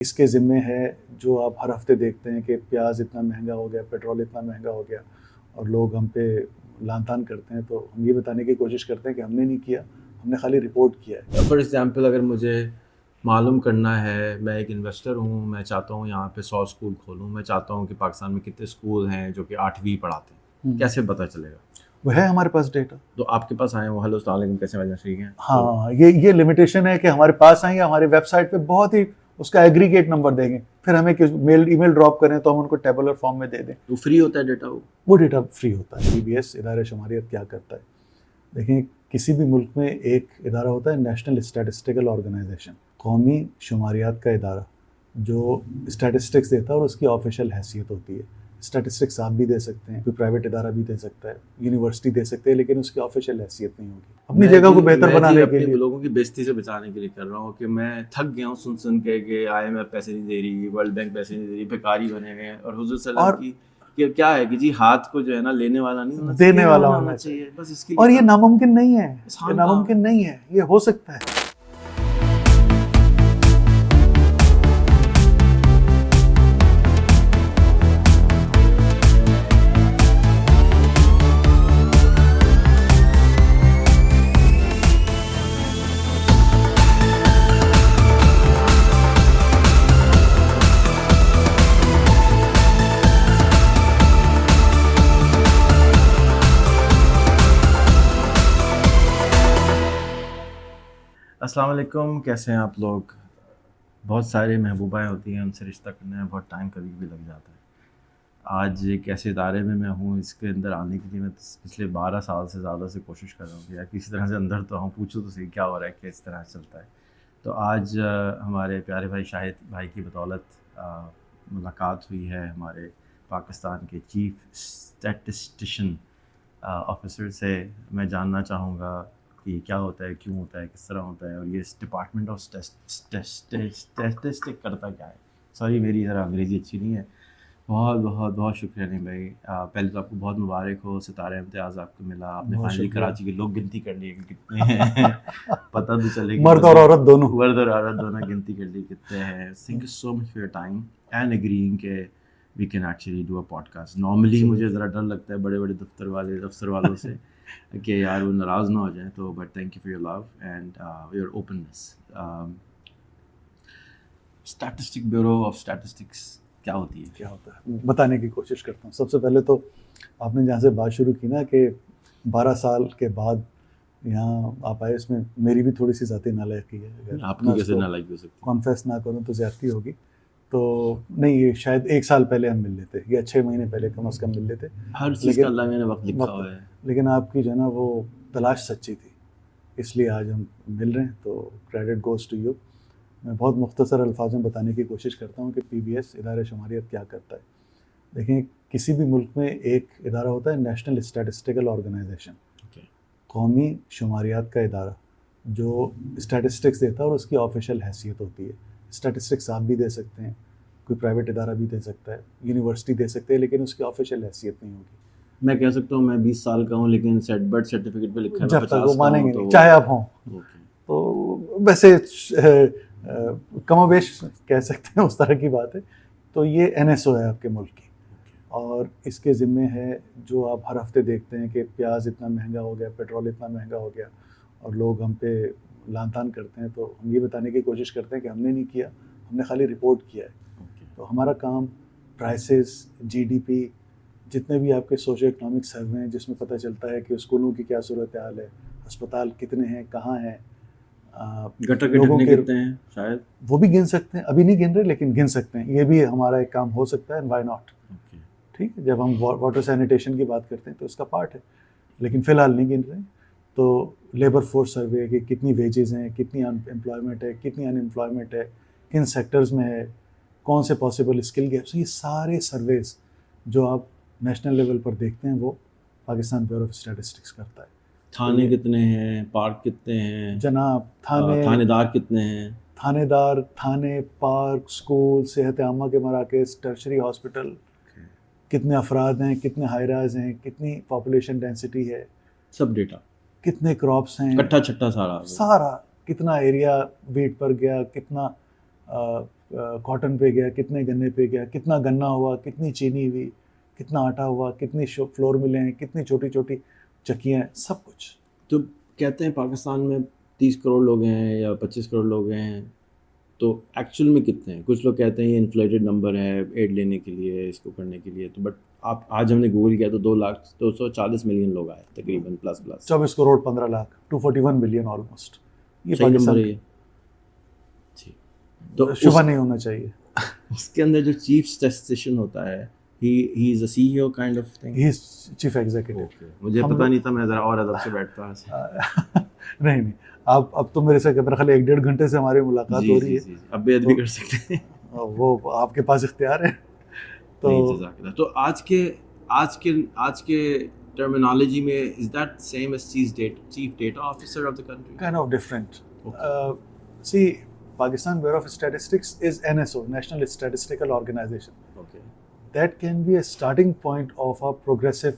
اس کے ذمے ہے جو آپ ہر ہفتے دیکھتے ہیں کہ پیاز اتنا مہنگا ہو گیا، پیٹرول اتنا مہنگا ہو گیا اور لوگ ہم پہ لان تان کرتے ہیں، تو ہم یہ بتانے کی کوشش کرتے ہیں کہ ہم نے نہیں کیا، ہم نے خالی رپورٹ کیا ہے۔ فار ایگزامپل اگر مجھے معلوم کرنا ہے، میں ایک انویسٹر ہوں، میں چاہتا ہوں یہاں پہ 100 اسکول کھولوں، میں چاہتا ہوں کہ پاکستان میں کتنے اسکول ہیں جو کہ 8ویں پڑھاتے ہیں، کیسے پتہ چلے گا؟ وہ ہے ہمارے پاس ڈیٹا۔ تو آپ کے پاس آئے ہوں، ہیلو السلام علیکم، کیسے ہیں؟ ٹھیک ہیں؟ ہاں، یہ لمیٹیشن ہے کہ ہمارے پاس آئیں گے، ہماری ویب سائٹ پہ بہت ہی اس کا ایگریگیٹ نمبر دیں گے، پھر ہمیں ای میل ڈراپ کریں تو ہم ان کو ٹیبولر فارم میں دے دیں۔ وہ فری ہوتا ہے ڈیٹا؟ وہ ڈیٹا فری ہوتا ہے۔ پی بی ایس ادارہ شماریت کیا کرتا ہے؟ دیکھیں، کسی بھی ملک میں ایک ادارہ ہوتا ہے نیشنل اسٹیٹسٹیکل آرگنائزیشن، قومی شماریات کا ادارہ، جو اسٹیٹسٹکس دیتا ہے اور اس کی آفیشیل حیثیت ہوتی ہے۔ اسٹیٹسٹکس آپ بھی دے سکتے ہیں، کوئی پرائیویٹ ادارہ بھی دے سکتا ہے، یونیورسٹی دے سکتے ہیں، لیکن اس کی آفیشیل حیثیت نہیں ہوگی۔ اپنی جگہ کو بہتر بنانے کے لیے لوگوں کی بےزتی سے بچانے کے لیے کر رہا ہوں کہ میں تھک گیا ہوں سن کے کہ آئی ایم ایف پیسے نہیں دے رہی، ورلڈ بینک پیسے نہیں دے رہی، بھکاری بنے ہوئے ہیں، اور حضور صلی اللہ علیہ وسلم کی کیا ہے کہ جی ہاتھ کو جو ہے نا لینے والا نہیں ہونا چاہیے، دینے والا ہونا چاہیے، بس اس کے اور لیے۔ یہ ناممکن نہیں ہے، یہ ناممکن نہیں ہے، یہ ہو سکتا ہے۔ السلام علیکم، کیسے ہیں آپ لوگ؟ بہت سارے محبوبائیں ہوتی ہیں، ان سے رشتہ کرنے میں بہت ٹائم کبھی بھی لگ جاتا ہے۔ آج ایک ایسے ادارے میں ہوں، اس کے اندر آنے کے لیے میں پچھلے 12 سال سے زیادہ سے کوشش کر رہا ہوں کہ یار کسی طرح سے اندر تو ہوں، پوچھو تو صحیح کیا ہو رہا ہے، کس طرح چلتا ہے۔ تو آج ہمارے پیارے بھائی شاہد بھائی کی بدولت ملاقات ہوئی ہے ہمارے پاکستان کے چیف اسٹیٹسٹیشن آفیسر سے۔ میں جاننا چاہوں گا کہ کیا ہوتا ہے، کیوں ہوتا ہے، کس طرح ہوتا ہے، اور یہ ڈپارٹمنٹ آف اسٹیٹسٹک کرتا کیا ہے۔ سوری میری ذرا انگریزی اچھی نہیں ہے۔ بہت بہت بہت شکریہ نہیں بھائی، پہلے تو آپ کو بہت مبارک ہو، ستارہ امتیاز آپ کو ملا، آپ نے فائنلی کراچی کے لوگ گنتی کر لی کہ کتنے ہیں، پتہ تو چلے گی، مرد اور عورت دونوں، مرد اور عورت دونوں گنتی کر لی کتنے ہیں۔ Thank you so much for your time and agreeing کہ we can actually do a podcast. Normally مجھے ذرا ڈر لگتا ہے بڑے بڑے افسر والوں سے کہ یار وہ ناراض نہ ہو جائیں، تو but thank you for your love and your openness. Statistic bureau of statistics کیا ہوتی ہے؟ کیا ہوتا ہے بتانے کی کوشش کرتا ہوں۔ سب سے پہلے تو آپ نے جہاں سے بات شروع کی نا کہ 12 سال کے بعد یہاں آپ آئے، اس میں میری بھی تھوڑی سی ذاتی نالائقی ہے۔ اگر آپ کی کیسے نالائقی ہو سکتی ہے؟ کانفیس نہ کروں تو زیادتی ہوگی۔ تو نہیں، یہ شاید 1 سال پہلے ہم مل لیتے یا 6 مہینے پہلے کم از کم مل لیتے، ہر چیز کا اللہ نے وقت لکھا ہوا ہے۔ لیکن آپ کی جو ہے نا وہ تلاش سچی تھی، اس لیے آج ہم مل رہے ہیں، تو کریڈٹ گوز ٹو یو۔ میں بہت مختصر الفاظ میں بتانے کی کوشش کرتا ہوں کہ پی بی ایس ادارہ شماریت کیا کرتا ہے۔ دیکھیں، کسی بھی ملک میں ایک ادارہ ہوتا ہے نیشنل اسٹیٹسٹیکل آرگنائزیشن، قومی شماریات کا ادارہ، جو اسٹیٹسٹکس دیتا ہے اور اس کی آفیشیل حیثیت ہوتی ہے۔ اسٹیٹسٹکس آپ بھی دے سکتے ہیں، کوئی پرائیویٹ ادارہ بھی دے سکتا ہے، یونیورسٹی دے سکتے ہیں، لیکن اس کی آفیشیل حیثیت نہیں ہوگی۔ میں کہہ سکتا ہوں میں 20 سال کا ہوں، لیکن برتھ سرٹیفکیٹ پہ لکھا ہے جب تک وہ مانیں گے نہیں، چاہے آپ ہوں۔ تو ویسے کم و بیش کہہ سکتے ہیں اس طرح کی بات ہے۔ تو یہ این ایس او ہے آپ کے ملک کی، اور اس کے ذمے ہے جو آپ ہر ہفتے دیکھتے ہیں کہ پیاز اتنا مہنگا ہو گیا، پیٹرول اتنا مہنگا ہو گیا اور لوگ ہم پہ لان تان کرتے ہیں، تو ہم یہ بتانے کی کوشش کرتے ہیں کہ ہم نے نہیں کیا، ہم نے خالی رپورٹ کیا ہے۔ تو ہمارا کام پرائسز، جی ڈی پی، جتنے بھی آپ کے سوشو اکنامک سروے ہیں جس میں پتہ چلتا ہے کہ اسکولوں کی کیا صورتحال ہے، ہسپتال کتنے ہیں، کہاں ہیں، گٹر کے ڈھکنے کتنے ہیں، شاید وہ بھی گن سکتے ہیں۔ ابھی نہیں گن رہے لیکن گن سکتے ہیں، یہ بھی ہمارا ایک کام ہو سکتا ہے، وائی ناٹ۔ ٹھیک ہے، جب ہم واٹر سینیٹیشن کی بات کرتے ہیں تو اس کا پارٹ ہے، لیکن فی الحال نہیں گن رہے۔ تو لیبر فورس سروے کہ کتنی ویجز ہیں، کتنی امپلائمنٹ ہے، کتنی ان امپلائمنٹ ہے، کن سیکٹرز میں ہے، کون سے پاسبل اسکل گیپس ہیں، یہ سارے سرویز جو آپ نیشنل لیول پر دیکھتے ہیں وہ پاکستان بیورو آف اسٹیٹسٹکس کرتا ہے۔ تھانے کتنے ہیں، پارک کتنے ہیں جناب، تھانے دار کتنے ہیں، تھانے دار، تھانے، پارک، اسکول، صحت عامہ کے مراکز، ٹرشری ہاسپٹل، کتنے افراد ہیں، کتنے ہائی رائز ہیں، کتنی پاپولیشن ڈینسٹی ہے، سب ڈیٹا، کتنے کراپس ہیں، کٹھا چھٹا سارا کتنا ایریا ویٹ پر گیا، کتنا کاٹن پہ گیا, کتنے گنے پہ گیا, کتنا گنا ہوا, کتنی چینی ہوئی, کتنا آٹا ہوا, کتنی فلور ملے ہیں, کتنی چھوٹی چھوٹی چکیاں ہیں, سب کچھ. تو کہتے ہیں پاکستان میں 30 کروڑ لوگ ہیں یا 25 کروڑ لوگ ہیں, تو ایکچوئل میں کتنے ہیں؟ کچھ لوگ کہتے ہیں یہ انفلیٹڈ نمبر ہے ایڈ لینے کے لیے, اس کو کرنے کے لیے, تو بٹ آپ آج ہم نے گوگل کیا تو 240 ملین لوگ آئے تقریباً, plus 24 crore 15 lakh 241 billion almost. یہ صحیح نمبر ہے پاکستان یہ. جی, تو شبہ نہیں ہونا چاہیے. اس کے اندر جو چیف اسٹیٹسٹیشین ہوتا ہے, he is a C E O kind of thing. He is chief executive. مجھے پتہ نہیں تھا, میں ذرا اور ادب سے بیٹھتا. نہیں, آپ اب تو میرے سے میرا خیال 1-1.5 گھنٹے سے ہماری ملاقات ہو رہی ہے, اب بھی بھی کر سکتے ہیں, وہ آپ کے پاس اختیار ہے. تو آج کے ٹرمینالوجی میں is that same as chief data officer of the country? Kind of different. See, Pakistan Bureau of Statistics is NSO, National Statistical Organization. Okay. That can be a starting point of a progressive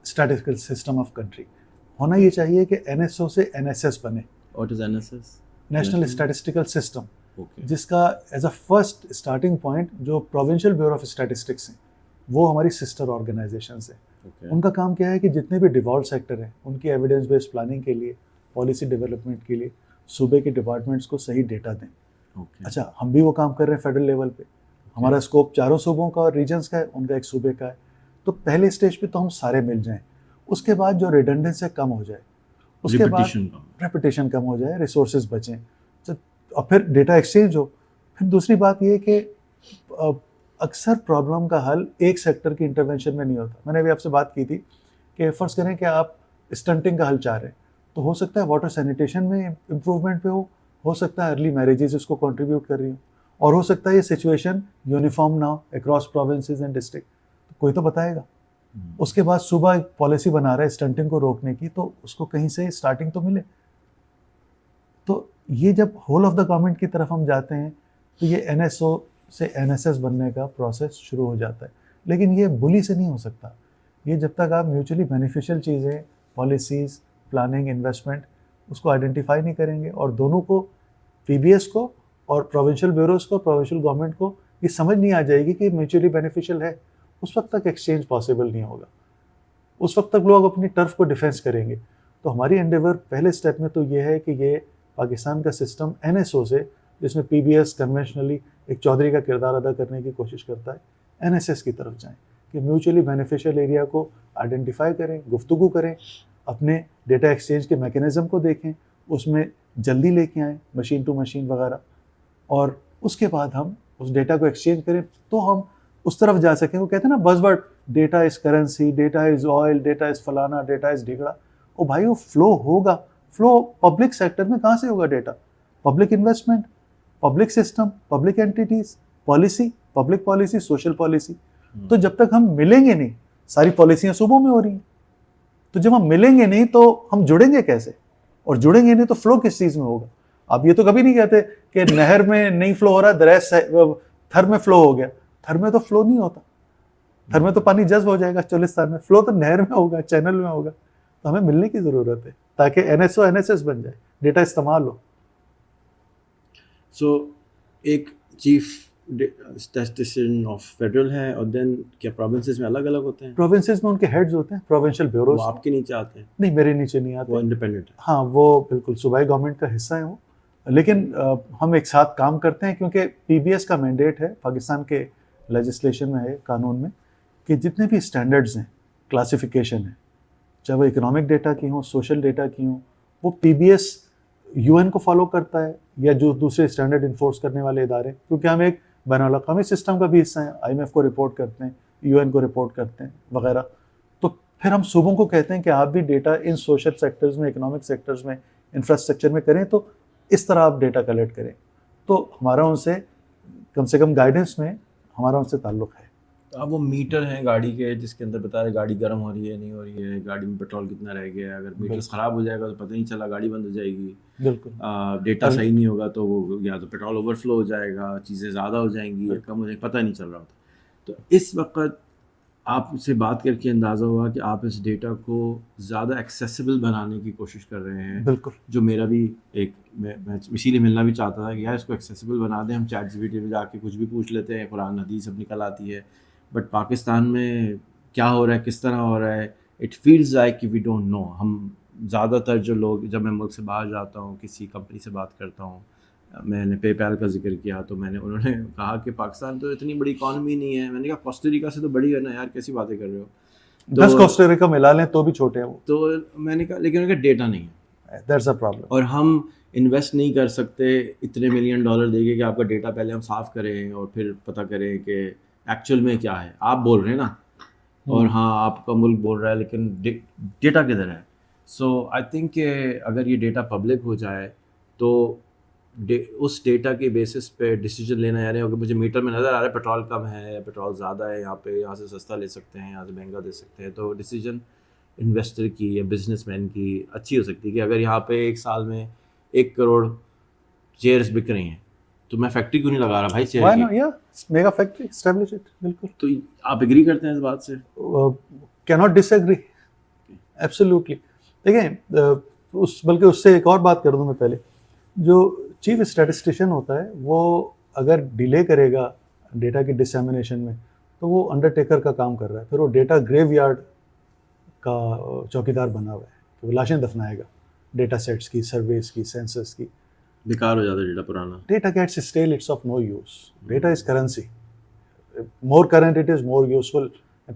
statistical system of country. ہونا یہ چاہیے کہ NSO سے NSS بنے. What is NSS? National Statistical System. Okay. جس کا as a first starting point جو provincial bureau of statistics ہیں وہ ہماری سسٹر آرگنائزیشنس ہیں. ان کا کام کیا ہے کہ جتنے بھی ڈیوالوڈ سیکٹر ہیں ان کی ایویڈنس بیسڈ پلاننگ کے لیے, پالیسی ڈیولپمنٹ کے لیے صوبے کے ڈپارٹمنٹس کو صحیح ڈیٹا دیں. اچھا, ہم بھی وہ کام کر رہے ہیں فیڈرل لیول پہ. ہمارا اسکوپ 4 صوبوں کا اور ریجنس کا ہے, ان کا ایک صوبے کا ہے. تو پہلے اسٹیج پہ تو ہم سارے مل جائیں, اس کے بعد جو ریڈنڈنس ہے کم ہو جائے, اس کے بعد ریپیٹیشن کم ہو جائے, ریسورسز بچیں, اور پھر ڈیٹا ایکسچینج ہو. پھر دوسری بات یہ کہ اکثر پرابلم کا حل ایک سیکٹر کی انٹرونشن میں نہیں ہوتا. میں نے ابھی آپ سے بات کی تھی کہ فرض کریں کہ آپ اسٹنٹنگ کا حل چاہ رہے ہیں, تو ہو سکتا ہے واٹر سینیٹیشن میں امپروومنٹ پہ ہو سکتا ہے ارلی میریجز اس کو کنٹریبیوٹ کر رہی ہوں, اور ہو سکتا ہے یہ سچویشن یونیفارم نہ ہو اکراس پروونسز اینڈ ڈسٹرکٹ. کوئی تو بتائے گا. اس کے بعد صوبہ ایک پالیسی بنا رہا ہے اسٹنٹنگ کو روکنے کی, تو اس کو کہیں سے اسٹارٹنگ تو ملے. تو یہ جب ہول آف دا گورنمنٹ کی طرف ہم جاتے ہیں تو یہ NSO سے NSS بننے کا پروسیس شروع ہو جاتا ہے. لیکن یہ بلی سے نہیں ہو سکتا. یہ جب تک آپ میوچولی بینیفیشیل چیزیں, پالیسیز, پلاننگ, انویسٹمنٹ اس کو آئیڈینٹیفائی نہیں کریں گے, اور دونوں کو PBS کو اور پروونشل بیوروز کو, پروونشل گورنمنٹ کو یہ سمجھ نہیں آ جائے گی کہ میوچولی بینیفیشیل ہے, اس وقت تک ایکسچینج پاسبل نہیں ہوگا. اس وقت تک لوگ اپنی ٹرف کو ڈیفینس کریں گے. تو ہماری انڈیور پہلے اسٹیپ میں تو یہ ہے کہ یہ پاکستان کا سسٹم NSO سے, جس میں PBS کنونشنلی ایک چودھری کا کردار ادا کرنے کی کوشش کرتا ہے, NSS کی طرف جائیں کہ میوچولی بینیفیشیل ایریا کو آئیڈینٹیفائی کریں, گفتگو کریں, اپنے ڈیٹا ایکسچینج کے میکینزم کو دیکھیں, اس میں جلدی لے کے آئیں, مشین ٹو مشین وغیرہ, اور اس کے بعد ہم اس ڈیٹا کو ایکسچینج کریں تو ہم اس طرف جا سکیں. وہ کہتے ہیں نا بز word, data is currency, data is oil, data is فلانا, ڈیٹا از ڈھیگڑا. او بھائی, وہ فلو ہوگا. فلو پبلک سیکٹر میں کہاں سے ہوگا data? Public investment, public system, public entities, policy, public policy, social policy. تو جب تک ہم ملیں گے نہیں, ساری پالیسیاں صوبوں میں ہو رہی ہیں, تو جب ہم ملیں گے نہیں تو ہم جڑیں گے کیسے؟ اور جڑیں گے نہیں تو فلو کس چیز میں ہوگا؟ آپ یہ تو کبھی نہیں کہتے کہ نہر میں نہیں فلو ہو رہا, دریا تھر میں فلو ہو گیا. تھر میں تو فلو نہیں ہوتا, تھر میں تو پانی جذب ہو جائے گا چولستان میں. فلو تو نہر میں ہوگا, چینل میں ہوگا. تو ہمیں ملنے کی ضرورت ہے تاکہ NSO NSS بن جائے, ڈیٹا استعمال ہو. سو ایک چیف اسٹیٹسٹیشین آف فیڈرل ہے, اور دین کیا پروونسز میں الگ الگ ہوتے ہیں؟ پروونسز میں ان کے ہیڈز ہوتے ہیں, پروونشل بیوروز. آپ کے نیچے آتے ہیں؟ نہیں, میرے نیچے نہیں آتے. وہ انڈیپینڈنٹ ہے؟ ہاں, وہ بالکل صوبائی گورنمنٹ کا حصہ ہیں وہ, لیکن ہم ایک ساتھ کام کرتے ہیں کیونکہ PBS کا مینڈیٹ ہے پاکستان کے لیجسلیشن میں ہے, قانون میں, کہ جتنے بھی اسٹینڈرڈز ہیں, کلاسیفیکیشن ہے, چاہے وہ اکنامک ڈیٹا کی ہوں, سوشل ڈیٹا کی ہوں, وہ PBS UN کو فالو کرتا ہے یا جو دوسرے اسٹینڈرڈ انفورس کرنے والے ادارے, کیونکہ ہم ایک بین الاقوامی سسٹم کا بھی حصہ ہیں, IMF کو رپورٹ کرتے ہیں, UN کو رپورٹ کرتے ہیں وغیرہ. تو پھر ہم صوبوں کو کہتے ہیں کہ آپ بھی ڈیٹا ان سوشل سیکٹرز میں, اکنامک سیکٹرز میں, انفراسٹرکچر میں کریں, تو اس طرح آپ ڈیٹا کلیکٹ کریں. تو ہمارا ان سے کم گائیڈنس میں ہمارا ان سے تعلق ہے. اب وہ میٹر ہیں گاڑی کے جس کے اندر بتا رہے گاڑی گرم ہو رہی ہے نہیں ہو رہی ہے, گاڑی میں پیٹرول کتنا رہ گیا, اگر میٹر خراب ہو جائے گا تو پتہ نہیں چلا, گاڑی بند ہو جائے گی. بالکل. ڈیٹا صحیح نہیں ہوگا تو وہ یا تو پیٹرول اوور فلو ہو جائے گا, چیزیں زیادہ ہو جائیں گی یا کم ہو جائیں گی, پتہ نہیں چل رہا ہوتا. تو اس وقت آپ سے بات کر کے اندازہ ہوا کہ آپ اس ڈیٹا کو زیادہ ایکسیسیبل بنانے کی کوشش کر رہے ہیں. بالکل. جو میرا بھی ایک میں اسی لیے ملنا بھی چاہتا تھا کہ یار اس کو ایکسیسیبل بنا دیں. ہم چیٹ جی پی ٹی پہ جا کے کچھ بھی پوچھ لیتے ہیں, قرآن حدیث سب نکل آتی ہے, بٹ پاکستان میں کیا ہو رہا ہے, کس طرح ہو رہا ہے, اٹ فیلز لائک کہ وی ڈونٹ نو. ہم زیادہ تر جو لوگ, جب میں ملک سے باہر جاتا ہوں, کسی کمپنی سے بات کرتا ہوں, میں نے پے پیل کا ذکر کیا تو انہوں نے کہا کہ پاکستان تو اتنی بڑی اکانومی نہیں ہے. میں نے کہا کوسٹاریکا سے تو بڑی ہے نا یار, کیسی باتیں کر رہے ہو. 10 کوسٹاریکا ملا لیں تو بھی چھوٹے ہیں وہ. تو میں نے کہا لیکن ان کا ڈیٹا نہیں ہے, دیٹس اے پرابلم. اور ہم انویسٹ نہیں کر سکتے اتنے $1 ملین دے کے کہ آپ کا ڈیٹا پہلے ہم صاف کریں اور پھر پتہ کریں کہ ایکچوئل میں کیا ہے. آپ بول رہے ہیں نا, اور ہاں آپ کا ملک بول رہا ہے, لیکن ڈیٹا کدھر ہے. سو آئی تھنک کہ اگر یہ ڈیٹا پبلک ہو جائے تو اس ڈیٹا کے بیسس پہ ڈیسیجن لینا. یعنی اگر مجھے میٹر میں نظر آ رہا ہے پیٹرول کم ہے یا پیٹرول زیادہ ہے, یہاں سے سستا لے سکتے ہیں, یہاں سے مہنگا دے سکتے ہیں, تو ڈیسیجن انویسٹر کی یا بزنس مین کی اچھی ہو سکتی ہے کہ اگر یہاں پہ ایک سال میں 1 کروڑ چیئرس بک رہی ہیں تو میں فیکٹری کیوں نہیں لگا رہا بھائی چیئر کی. Mega factory establish it. بالکل. تو آپ ایگری کرتے ہیں اس بات سے؟ کیناٹ ڈس ایگری, ایبسلیوٹلی. دیکھیں بلکہ اس سے ایک اور بات کر دوں میں پہلے. جو چیف اسٹیٹسٹیشین ہوتا ہے وہ اگر ڈیلے کرے گا ڈیٹا کی ڈسیمینیشن میں تو وہ انڈرٹیکر کا کام کر رہا ہے. پھر وہ ڈیٹا گریو یارڈ کا چوکیدار بنا ہوا ہے, تو وہ لاشیں دفنائے گا ڈیٹا سیٹس کی, سرویز کی, سینسس کی. بیکار ہو جاتا ہے ڈیٹا پرانا. Data gets stale, it's of no use. Data is currency. More current it is more useful.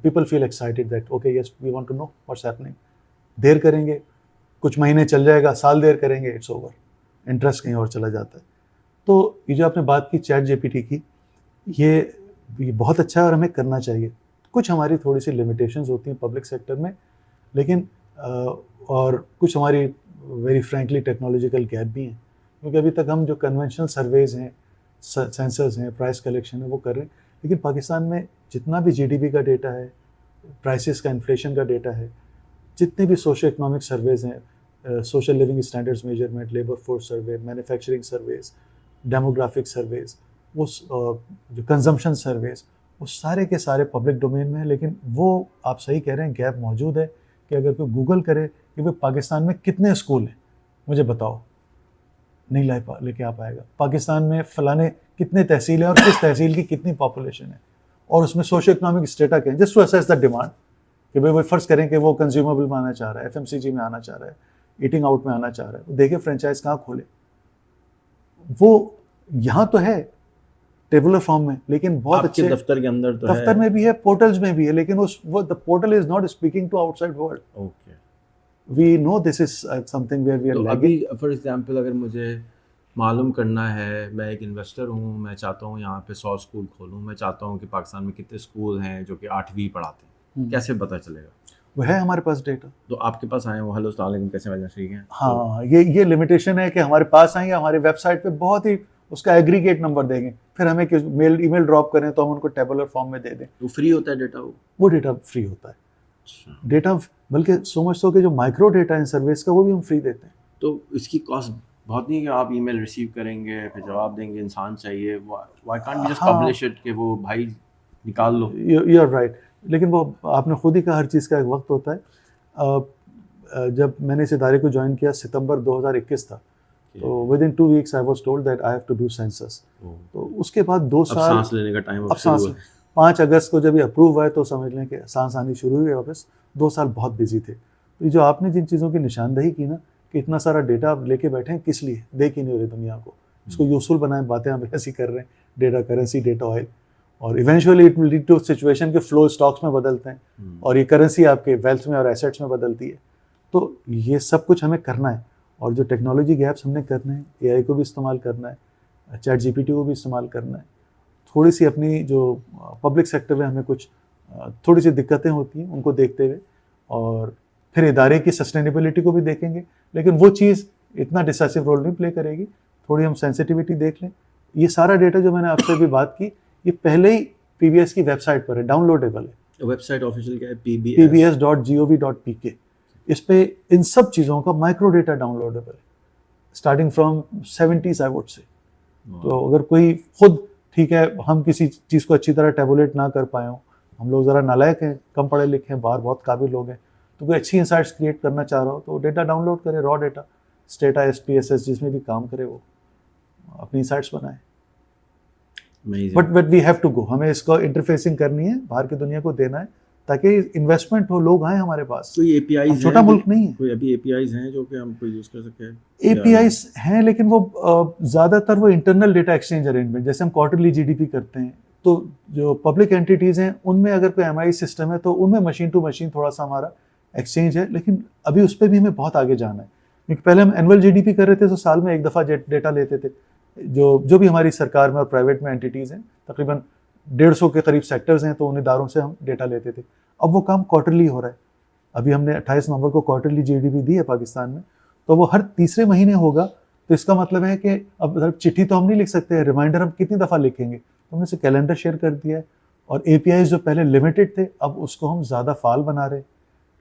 People feel excited that okay yes we want to know what's happening. دیر کریں گے, کچھ مہینے چل جائے گا, سال دیر کریں گے, اٹس اوور. انٹرسٹ کہیں اور چلا جاتا ہے. تو یہ جو آپ نے بات کی چیٹ جی پی ٹی کی, یہ بہت اچھا ہے اور ہمیں کرنا چاہیے. کچھ ہماری تھوڑی سی لمیٹیشنز ہوتی ہیں پبلک سیکٹر میں, لیکن اور کچھ ہماری ویری فرینکلی ٹیکنالوجیکل گیپ بھی ہیں, کیونکہ ابھی تک ہم جو کنونشنل سرویز ہیں, سینسرز ہیں, پرائس کلیکشن ہے, وہ کر رہے ہیں. لیکن پاکستان میں جتنا بھی جی ڈی پی کا ڈیٹا ہے, پرائسز کا, انفلیشن کا ڈیٹا ہے, جتنے بھی سوشو اکنامک سرویز ہیں, social living standards measurement, labour force survey, manufacturing surveys, demographic surveys, وہ جو کنزمپشن سرویز, وہ سارے کے سارے پبلک ڈومین میں ہیں. لیکن وہ آپ صحیح کہہ رہے ہیں, گیپ موجود ہے کہ اگر کوئی گوگل کرے کہ وہ پاکستان میں کتنے اسکول ہیں, مجھے بتاؤ, نہیں لے کے آ پائے گا. پاکستان میں فلانے کتنے تحصیل ہیں اور کس تحصیل کی کتنی پاپولیشن ہے, اور اس میں سوشو اکنامک اسٹیٹا کیا ہے, just to assess the demand. کہ بھائی وہ فرض کریں کہ وہ کنزیومبل میں آنا چاہ رہا ہے, ایف ایم سی جی میں آنا چاہ رہا ہے, ایٹنگ آؤٹ میں آنا چاہ رہا ہے, دیکھیں فرینچائز کہاں کھولے. وہ یہاں تو ہے ٹیبولر فارم میں, لیکن بہت اچھے دفتر کے اندر تو دفتر میں بھی ہے, پورٹلز میں بھی ہے, لیکن وہ the portal is not speaking to outside world. Okay. We know this is something where we are lagging. ابھی فار ایگزامپل اگر مجھے معلوم کرنا ہے, میں ایک انویسٹر ہوں, میں چاہتا ہوں یہاں پہ 100 اسکول کھولوں, میں چاہتا ہوں کہ پاکستان میں کتنے اسکول ہیں جو کہ 8ویں پڑھاتے ہیں, کیسے پتہ چلے گا؟ وہ ہے ہمارے پاس ڈیٹا. تو آپ کے پاس آئے ہیں وہ ہیلو السلام علیکم کیسے ہیں, ٹھیک ہیں. ہاں, یہ لمیٹیشن ہے کہ ہمارے پاس آئیں گے, ہماری ویب سائٹ پہ بہت ہی اس کا ایگریگیٹ نمبر دیں گے, پھر ہمیں ای میل ڈراپ کریں تو ہم ان کو ٹیبولر فارم میں دے دیں. وہ فری ہوتا ہے ڈیٹا؟ وہ ڈیٹا فری ہوتا ہے. ڈیٹا بلکہ سمجھتے ہو کہ جو مائکرو ڈیٹا ان سروس کا وہ بھی ہم فری دیتے ہیں. تو اس کی کاسٹ بہت نہیں ہے کہ آپ ای میل ریسیو کریں گے پھر جواب دیں گے, انسان چاہیے. Why can't we just publish it کہ وہ بھائی نکال لو. You are right. لیکن وہ آپ نے خود ہی کہا, ہر چیز کا ایک وقت ہوتا ہے. جب میں نے اس ادارے کو جوائن کیا ستمبر 2021 تھا, تو with in 2 weeks I was told that I have to do census. تو اس کے بعد 2 سال سانس لینے کا ٹائم, اب سانس 5 اگست کو جب یہ اپروو ہوا ہے تو سمجھ لیں کہ سانس آنی شروع ہوئی واپس. 2 سال بہت بزی تھے. تو جو آپ نے جن چیزوں کی نشاندہی کی نا کہ اتنا سارا ڈیٹا آپ لے کے بیٹھے ہیں, کس لیے دیکھ ہی نہیں ہو رہی دنیا کو, اس کو یوزفل بنائیں. باتیں آپ ایسی کر رہے ہیں, ڈیٹا کرنسی, ڈیٹا آئل, اور eventually it will lead to situation کے فلو اسٹاکس میں بدلتے ہیں, اور یہ کرنسی آپ کے ویلتھ میں اور ایسیٹس میں بدلتی ہے. تو یہ سب کچھ ہمیں کرنا ہے, اور جو ٹیکنالوجی گیپس ہم نے کرنے ہیں, اے آئی کو بھی استعمال کرنا ہے, چیٹ جی پی ٹی کو بھی استعمال کرنا ہے. تھوڑی سی اپنی جو پبلک سیکٹر میں ہمیں کچھ تھوڑی سی دقتیں ہوتی ہیں, ان کو دیکھتے ہوئے, اور پھر ادارے کی سسٹینیبلٹی کو بھی دیکھیں گے. لیکن وہ چیز اتنا ڈیسائسو رول نہیں پلے کرے گی, تھوڑی ہم سینسٹیوٹی دیکھ لیں. یہ سارا ڈیٹا جو میں نے آپ سے بھی بات کی, یہ پہلے ہی پی بی ایس کی ویب سائٹ پر ہے, ڈاؤن لوڈیبل ہے. ویب سائٹ آفیشیل کیا ہے؟ pbs.gov.pk. اس پہ ان سب چیزوں کا مائکرو ڈیٹا ڈاؤن لوڈیبل ہے, starting from 70s I would say. تو اگر کوئی خود ٹھیک ہے ہم کسی چیز کو اچھی طرح ٹیبولیٹ نہ کر پائے ہوں, ہم لوگ ذرا نالائق ہیں, کم پڑھے لکھے ہیں, باہر بہت قابل لوگ ہیں, تو کوئی اچھی انسائٹس کریٹ کرنا چاہ رہا ہو تو ڈیٹا ڈاؤن لوڈ کرے, raw data, Stata, S P S S, جس میں بھی کام کرے وہ اپنی انسائٹس بنائے. But we have to go, ہمیں اس کو انٹرفیسنگ کرنی ہے, باہر کی دنیا کو دینا ہے تاکہ انویسٹمنٹ ہو, لوگ آئیں ہمارے پاس. کوئی اے پی آئیز چھوٹا ملک نہیں ہے. کوئی ابھی اے پی آئیز ہیں جو کہ ہم کوئی یوز کر سکتے ہیں؟ اے پی آئیز ہیں لیکن وہ زیادہ تر وہ انٹرنل ڈیٹا ایکسچینج ارینجمنٹ, جیسے ہم کوارٹرلی جی ڈی پی کرتے ہیں, تو جو پبلک اینٹیز ہیں ان میں اگر کوئی ایم آئی سسٹم ہے تو ان میں مشین ٹو مشین تھوڑا سا ہمارا ایکسچینج ہے, لیکن ابھی اس پہ بھی ہمیں بہت آگے جانا ہے. کیونکہ پہلے ہم اینول جی ڈی پی کر رہے تھے تو سال میں ایک دفعہ ڈیٹا لیتے تھے, جو بھی ہماری سرکار میں اور پرائیویٹ میں اینٹیز ہیں, تقریباً 150 کے قریب سیکٹرز ہیں, تو ان اداروں سے ہم ڈیٹا لیتے تھے. اب وہ کام کوارٹرلی ہو رہا ہے. ابھی ہم نے 28 نومبر کو کوارٹرلی جی ڈی پی دی ہے پاکستان میں, تو وہ ہر تیسرے مہینے ہوگا. تو اس کا مطلب ہے کہ اب چٹھی تو ہم نہیں لکھ سکتے, ریمائنڈر ہم کتنی دفعہ لکھیں گے, تو ہم نے سے کیلنڈر شیئر کر دیا ہے. اور اے پی آئیز جو پہلے لمیٹڈ تھے اب اس کو ہم زیادہ فعال بنا رہے,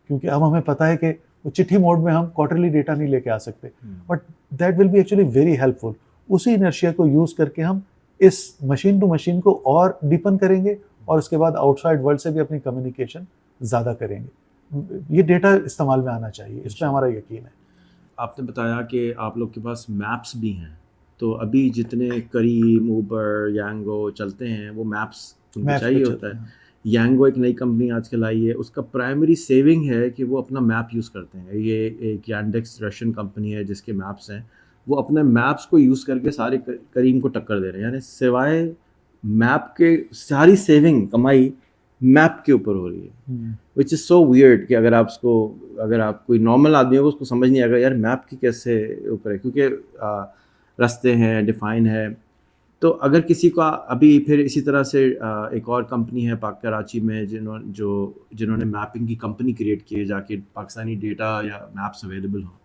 کیونکہ اب ہمیں پتہ ہے کہ وہ چٹھی موڈ میں ہم کوارٹرلی ڈیٹا نہیں لے کے آ سکتے. But that will be actually very helpful. اسی انرشیا کو یوز کر کے ہم اس مشین ٹو مشین کو اور ڈیپن کریں گے, اور اس کے بعد آؤٹ سائڈ ورلڈ سے بھی اپنی کمیونیکیشن زیادہ کریں گے. یہ ڈیٹا استعمال میں آنا چاہیے, اس پہ ہمارا یقین ہے. آپ نے بتایا کہ آپ لوگ کے پاس میپس بھی ہیں, تو ابھی جتنے کریم, اوبر, یانگو چلتے ہیں وہ میپس ان کو چاہیے ہوتا ہے. یانگو ایک نئی کمپنی آج کل آئی ہے, اس کا پرائمری سیونگ ہے کہ وہ اپنا میپ یوز کرتے ہیں. یہ ایک یانڈیکس رشین کمپنی ہے جس کے میپس ہیں, وہ اپنے میپس کو یوز کر کے سارے کریم کو ٹکر دے رہے ہیں. یعنی سوائے میپ کے ساری سیونگ کمائی میپ کے اوپر ہو رہی ہے, وچ از سو ویئرڈ کہ اگر آپ کوئی نارمل آدمی ہو اس کو سمجھ نہیں آئے گا یار میپ کی کیسے اوپر ہے, کیونکہ راستے ہیں, ڈیفائن ہے. تو اگر کسی کا ابھی پھر اسی طرح سے ایک اور کمپنی ہے کراچی میں جنہوں نے میپنگ کی کمپنی کریٹ کی ہے, جا کے پاکستانی ڈیٹا یا میپس اویلیبل ہوں.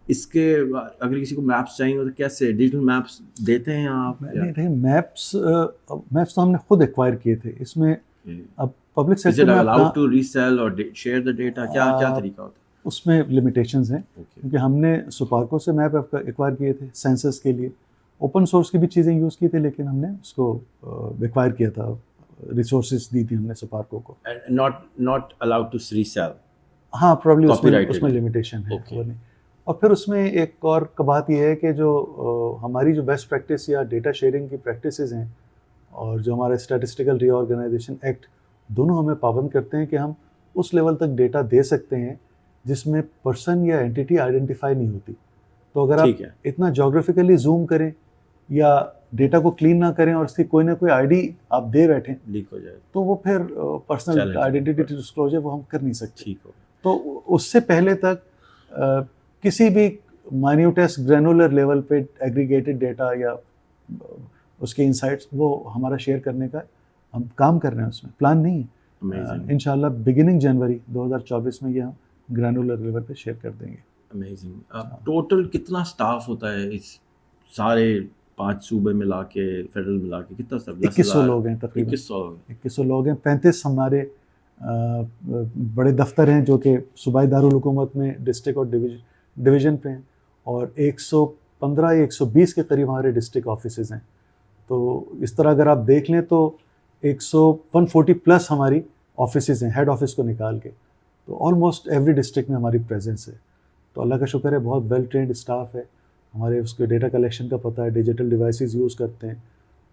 اس کے اگر کسی کو میپس چاہیے تو کیسے ڈیجیٹل میپس دیتے ہیں آپ؟ میپس تو ہم نے خود ایکوائر کیے تھے. اس میں اب پبلک سیکٹر میں الاؤڈ ٹو ریسیل اور شیئر دا ڈیٹا, کیا طریقہ ہوتا ہے اس میں؟ لمیٹیشنز ہیں, کیونکہ ہم نے سپارکو سے میپ ایکوائر کیے تھے سینسس کے لیے. اوپن سورس کی بھی چیزیں یوز کی تھی, لیکن ہم نے اس کو ایکوائر کیا تھا, ریسورسز دی تھی ہم نے سپارکو کو. Not allowed to resell. ہاں پرابلی اس میں لمیٹیشن ہے. اور پھر اس میں ایک اور بات یہ ہے کہ جو ہماری جو بیسٹ پریکٹس یا ڈیٹا شیئرنگ کی پریکٹسز ہیں, اور جو ہمارا اسٹیٹسٹیکل ری آرگنائزیشن ایکٹ, دونوں ہمیں پابند کرتے ہیں کہ ہم اس لیول تک ڈیٹا دے سکتے ہیں جس میں پرسن یا اینٹی آئیڈینٹیفائی نہیں ہوتی. تو اگر آپ اتنا جغرافیکلی زوم کریں یا ڈیٹا کو کلین نہ کریں اور اس کی کوئی نہ کوئی آئی ڈی آپ دے بیٹھیں, لیک ہو جائے, تو وہ پھر پرسنل آئیڈینٹی ڈسکلوجر وہ ہم کر نہیں سکتے. تو اس سے پہلے تک کسی بھی مائنیوٹیسٹ گرینولر لیول پہ ایگریگیٹڈ ڈیٹا یا اس کے انسائٹس وہ ہمارا شیئر کرنے کا ہم کام کر رہے ہیں, اس میں پلان نہیں ہے. انشاءاللہ بگننگ جنوری 2024 میں یہ ہم گرینولر لیول پہ شیئر کر دیں گے. امیزنگ. ٹوٹل کتنا سٹاف ہوتا ہے اس سارے 5 صوبے ملا کے, فیڈرل ملا کے, کتنا سٹاف؟ 2100 لوگ ہیں تقریباً. 2100 لوگ ہیں. 35 ہمارے بڑے دفتر ہیں جو کہ صوبائی دارالحکومت میں ڈسٹرکٹ اور ڈویژن پہ ہیں, اور 115 یا 120 کے قریب ہمارے ڈسٹرکٹ آفیسز ہیں. تو اس طرح اگر آپ دیکھ لیں تو 140 پلس ہماری آفیسز ہیں, ہیڈ آفس کو نکال کے. تو آلموسٹ ایوری ڈسٹرکٹ میں ہماری پریزنس ہے. تو اللہ کا شکر ہے, بہت ویل ٹرینڈ اسٹاف ہے ہمارے. اس کے ڈیٹا کلیکشن کا پتہ ہے, ڈیجیٹل ڈیوائسز یوز کرتے ہیں,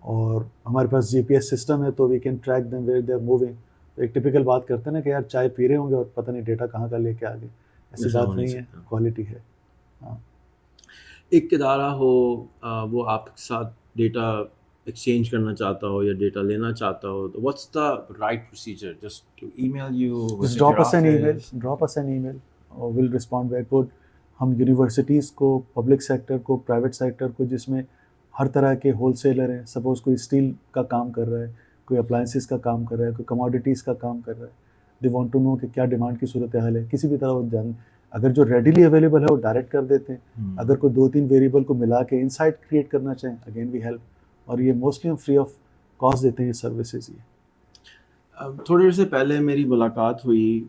اور ہمارے پاس جی پی ایس سسٹم ہے, تو we can track them where they are moving. ایک ٹپیکل بات کرتے ہیں نا کہ یار چائے پی رہے ہوں گے اور پتہ نہیں ڈیٹا کہاں کا لے کے آگے. ایسی بات نہیں ہے, کوالٹی ہے. ہاں, ایک ادارہ ہو وہ آپ کے ساتھ ڈیٹا ایکسچینج کرنا چاہتا ہو یا ڈیٹا لینا چاہتا ہو, تو what's the right procedure? Just to email you, drop us an email, will respond back good. ہم یونیورسٹیز کو, پبلک سیکٹر کو, پرائیویٹ سیکٹر کو, جس میں ہر طرح کے ہول سیلر ہیں, سپوز کوئی اسٹیل کا کام کر رہا ہے, کوئی اپلائنسز کا کام کر رہا ہے, کوئی کموڈیٹیز کا کام کر رہا ہے, دے وانٹ ٹو نو کہ کیا ڈیمانڈ کی صورتحال ہے. کسی بھی طرح وہ جان, اگر جو ریڈیلی اویلیبل ہے وہ ڈائریکٹ کر دیتے ہیں. اگر کوئی 2-3 ویریبل کو ملا کے انسائٹ کریٹ کرنا چاہیں, اگین وی ہیلپ. اور یہ موسٹلی ہم فری آف کاسٹ دیتے ہیں یہ سروسز. یہ تھوڑے دیر سے پہلے میری ملاقات ہوئی